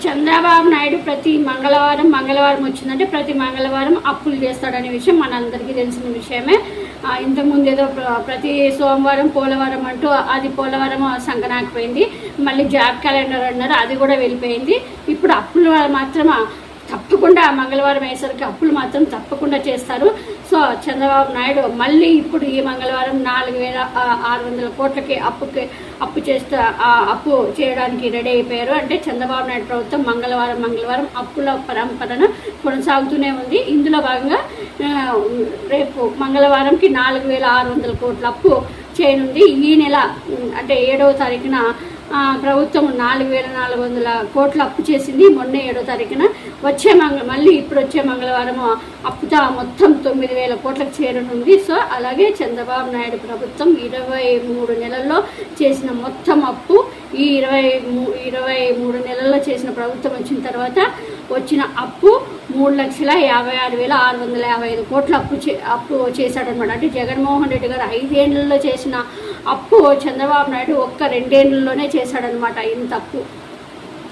చంద్రబాబు నాయుడు ప్రతి మంగళవారం వచ్చిందంటే ప్రతి మంగళవారం అప్పులు చేస్తాడనే విషయం మనందరికీ తెలిసిన విషయమే. ఇంతకుముందు ఏదో ప్రతి సోమవారం పోలవరం అంటూ అది పోలవరం సంకనాకపోయింది. మళ్ళీ జాబ్ క్యాలెండర్ అన్నారు, అది కూడా వెళ్ళిపోయింది. ఇప్పుడు అప్పులు మాత్రం తప్పకుండా మంగళవారం అయ్యేసరికి అప్పులు మాత్రం తప్పకుండా చేస్తారు. సో చంద్రబాబు నాయుడు మళ్ళీ ఇప్పుడు ఈ మంగళవారం 4,600 కోట్లకి అప్పు చేయడానికి రెడీ అయిపోయారు. అంటే చంద్రబాబు నాయుడు ప్రభుత్వం మంగళవారం అప్పుల పరంపరను కొనసాగుతూనే ఉంది. ఇందులో భాగంగా రేపు మంగళవారంకి 4,600 కోట్ల అప్పు చేయనుంది. ఈ నెల అంటే 7వ తారీఖున ప్రభుత్వం 4,400 కోట్ల అప్పు చేసింది. మొన్న 7వ తారీఖున మళ్ళీ ఇప్పుడు వచ్చే మంగళవారం అప్పుతో మొత్తం 9,000 కోట్లకు చేరనుంది. సో అలాగే చంద్రబాబు నాయుడు ప్రభుత్వం 23 నెలల్లో చేసిన మొత్తం అప్పు ఈ 23 నెలల్లో చేసిన ప్రభుత్వం వచ్చిన తర్వాత వచ్చిన అప్పు 3,56,655 కోట్ల అప్పు చేశాడనమాట. అంటే జగన్మోహన్ రెడ్డి గారు 5 ఏళ్లలో చేసిన అప్పు చంద్రబాబు నాయుడు ఒక్క 2 ఏళ్లలోనే చేశాడనమాట ఇంత అప్పు.